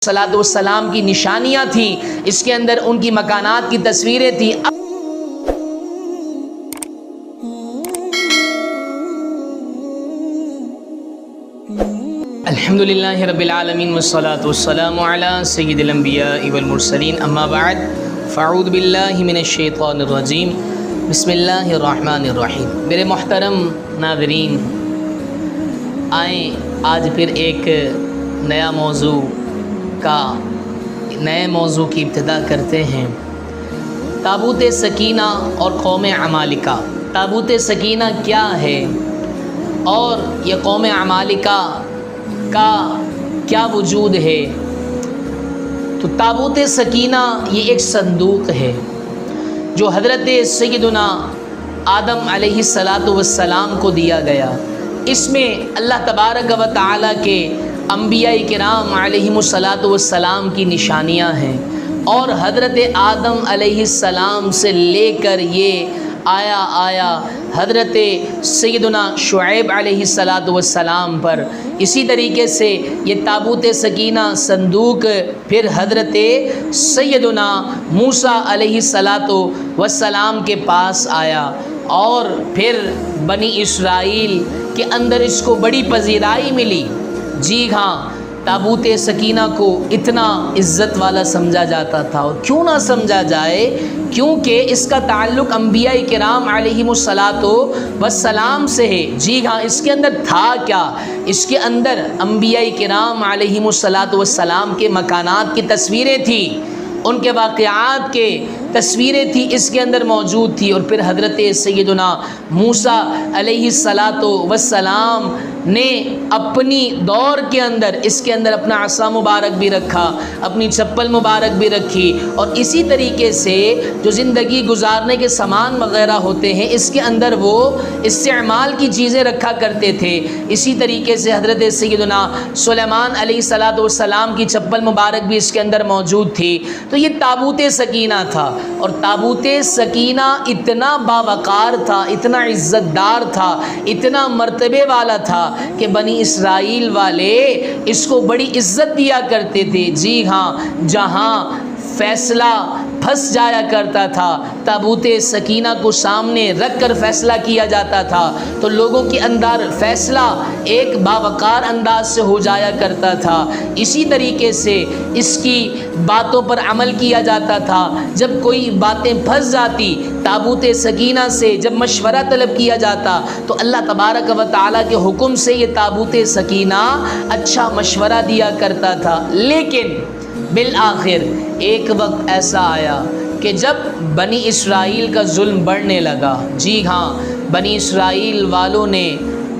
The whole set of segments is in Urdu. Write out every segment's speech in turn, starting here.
صلاۃ والسلام کی نشانیاں تھیں، اس کے اندر ان کی مکانات کی تصویریں تھیں۔ الحمدللہ رب العالمین والصلاة والسلام علی سید الانبیاء والمرسلین، اما بعد فاعوذ باللہ من الشیطان الرجیم، بسم اللہ الرحمن الرحیم۔ میرے محترم ناظرین، آئیں آج پھر ایک نیا موضوع کی ابتدا کرتے ہیں۔ تابوت سکینہ اور قوم عمالقہ۔ تابوت سکینہ کیا ہے اور یہ قوم عمالقہ کا کیا وجود ہے؟ تو تابوت سکینہ یہ ایک صندوق ہے جو حضرت سیدنا آدم علیہ السلام کو دیا گیا۔ اس میں اللہ تبارک و تعالیٰ کے انبیاء کرام علیہم السلام کی نشانیاں ہیں، اور حضرت آدم علیہ السلام سے لے کر یہ آیا حضرت سیدنا شعیب علیہ السلام پر۔ اسی طریقے سے یہ تابوت سکینہ صندوق پھر حضرت سیدنا موسیٰ علیہ السلام کے پاس آیا، اور پھر بنی اسرائیل کے اندر اس کو بڑی پذیرائی ملی۔ جی ہاں، تابوت سکینہ کو اتنا عزت والا سمجھا جاتا تھا، اور کیوں نہ سمجھا جائے، کیونکہ اس کا تعلق انبیاء کرام علیہم السلام سے ہے۔ جی ہاں، اس کے اندر تھا کیا؟ اس کے اندر انبیاء کرام علیہم السلام کے مکانات کی تصویریں تھیں، ان کے واقعات کے تصویریں تھیں، اس کے اندر موجود تھی۔ اور پھر حضرت سیدنا موسیٰ علیہ السلام نے اپنی دور کے اندر اس کے اندر اپنا عصا مبارک بھی رکھا، اپنی چپل مبارک بھی رکھی، اور اسی طریقے سے جو زندگی گزارنے کے سامان وغیرہ ہوتے ہیں اس کے اندر وہ استعمال کی چیزیں رکھا کرتے تھے۔ اسی طریقے سے حضرت سیدنا سلیمان علیہ السلام کی چپل مبارک بھی اس کے اندر موجود تھی۔ تو یہ تابوت سکینہ تھا، اور تابوت سکینہ اتنا باوقار تھا، اتنا عزت دار تھا، اتنا مرتبے والا تھا کہ بنی اسرائیل والے اس کو بڑی عزت دیا کرتے تھے۔ جی ہاں، جہاں فیصلہ پھنس جایا کرتا تھا، تابوت سکینہ کو سامنے رکھ کر فیصلہ کیا جاتا تھا، تو لوگوں کے اندر فیصلہ ایک باوقار انداز سے ہو جایا کرتا تھا۔ اسی طریقے سے اس کی باتوں پر عمل کیا جاتا تھا۔ جب کوئی باتیں پھنس جاتی تابوت سکینہ سے، جب مشورہ طلب کیا جاتا تو اللہ تبارک و تعالیٰ کے حکم سے یہ تابوت سکینہ اچھا مشورہ دیا کرتا تھا۔ لیکن بالآخر ایک وقت ایسا آیا کہ جب بنی اسرائیل کا ظلم بڑھنے لگا، جی ہاں، بنی اسرائیل والوں نے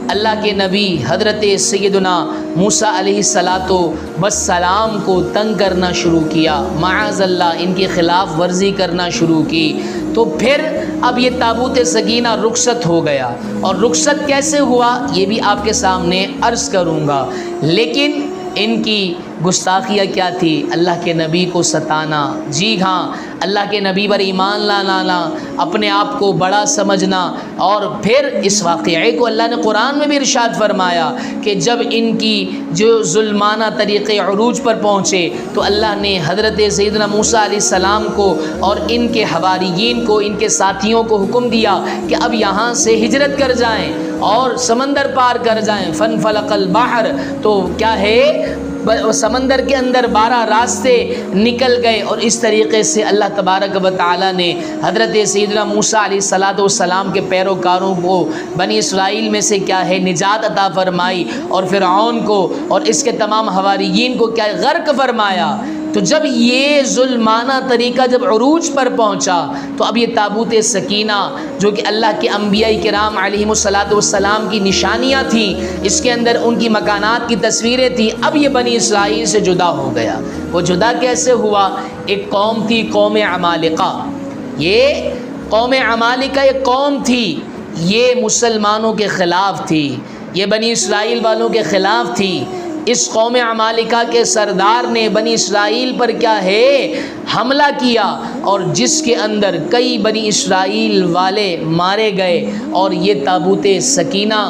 اللہ کے نبی حضرت سیدنا موسیٰ علیہ السلام کو تنگ کرنا شروع کیا، معاذ اللہ ان کی خلاف ورزی کرنا شروع کی۔ تو پھر اب یہ تابوت سکینہ رخصت ہو گیا، اور رخصت کیسے ہوا یہ بھی آپ کے سامنے عرض کروں گا۔ لیکن ان کی گستاخیاں کیا تھی؟ اللہ کے نبی کو ستانا، جی ہاں، اللہ کے نبی پر ایمان لانا، اپنے آپ کو بڑا سمجھنا۔ اور پھر اس واقعے کو اللہ نے قرآن میں بھی ارشاد فرمایا کہ جب ان کی جو ظلمانہ طریقے عروج پر پہنچے تو اللہ نے حضرت سیدنا موسیٰ علیہ السلام کو اور ان کے حواریین کو، ان کے ساتھیوں کو حکم دیا کہ اب یہاں سے ہجرت کر جائیں اور سمندر پار کر جائیں۔ فانفلق البحر، تو کیا ہے، سمندر کے اندر 12 راستے نکل گئے، اور اس طریقے سے اللہ تبارک و تعالیٰ نے حضرت سیدنا موسیٰ علیہ السلام کے پیروکاروں کو بنی اسرائیل میں سے کیا ہے نجات عطا فرمائی، اور فرعون کو اور اس کے تمام حواریین کو کیا ہے غرق فرمایا۔ تو جب یہ ظلمانہ طریقہ جب عروج پر پہنچا تو اب یہ تابوت سکینہ جو کہ اللہ کے انبیاء کرام علیہم السلام کی نشانیاں تھیں، اس کے اندر ان کی مکانات کی تصویریں تھیں، اب یہ بنی اسرائیل سے جدا ہو گیا۔ وہ جدا کیسے ہوا؟ ایک قوم تھی قوم عمالقہ۔ یہ قوم عمالقہ ایک قوم تھی، یہ مسلمانوں کے خلاف تھی، یہ بنی اسرائیل والوں کے خلاف تھی۔ اس قوم عمالقہ کے سردار نے بنی اسرائیل پر کیا ہے حملہ کیا، اور جس کے اندر کئی بنی اسرائیل والے مارے گئے، اور یہ تابوت سکینہ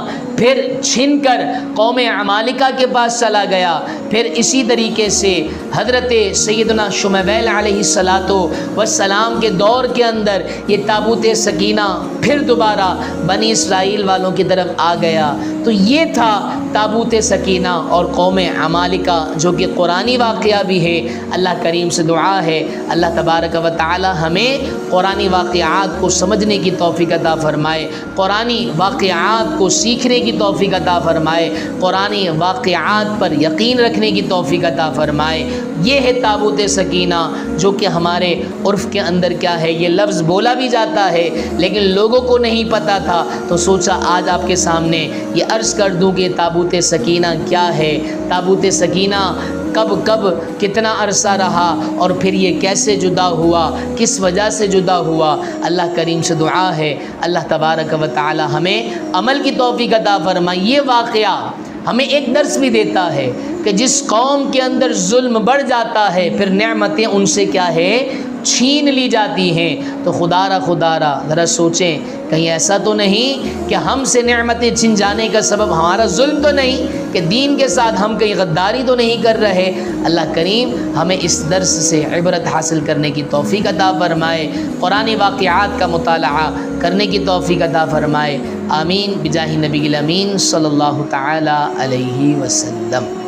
پھر چھن کر قوم عمالقہ کے پاس چلا گیا۔ پھر اسی طریقے سے حضرت سیدنا شمیل علیہ السلام کے دور کے اندر یہ تابوت سکینہ پھر دوبارہ بنی اسرائیل والوں کی طرف آ گیا۔ تو یہ تھا تابوت سکینہ اور قوم عمالقہ، جو کہ قرآنی واقعہ بھی ہے۔ اللہ کریم سے دعا ہے اللہ تبارک و تعالی ہمیں قرآنی واقعات کو سمجھنے کی توفیق عطا فرمائے، قرآنی واقعات کو سیکھنے کی توفیق عطا فرمائے، قرآنی واقعات پر یقین رکھنے کی توفیق عطا فرمائے۔ یہ ہے تابوت سکینہ، جو کہ ہمارے عرف کے اندر کیا ہے، یہ لفظ بولا بھی جاتا ہے لیکن لوگوں کو نہیں پتہ تھا، تو سوچا آج آپ کے سامنے یہ عرض کر دوں کہ تابوت سکینہ کیا ہے، تابوت سکینہ کب کتنا عرصہ رہا اور پھر یہ کیسے جدا ہوا، کس وجہ سے جدا ہوا۔ اللہ کریم سے دعا ہے اللہ تبارک و تعالی ہمیں عمل کی توفیق عطا فرمائے۔ یہ واقعہ ہمیں ایک درس بھی دیتا ہے کہ جس قوم کے اندر ظلم بڑھ جاتا ہے پھر نعمتیں ان سے کیا ہے، چھین لی جاتی ہیں۔ تو خدا را ذرا سوچیں کہیں ایسا تو نہیں کہ ہم سے نعمتیں چھن جانے کا سبب ہمارا ظلم تو نہیں، کہ دین کے ساتھ ہم کہیں غداری تو نہیں کر رہے۔ اللہ کریم ہمیں اس درس سے عبرت حاصل کرنے کی توفیق عطا فرمائے، قرآنی واقعات کا مطالعہ کرنے کی توفیق عطا فرمائے۔ آمین بجاہ نبی الامین صلی اللہ تعالی علیہ وسلم۔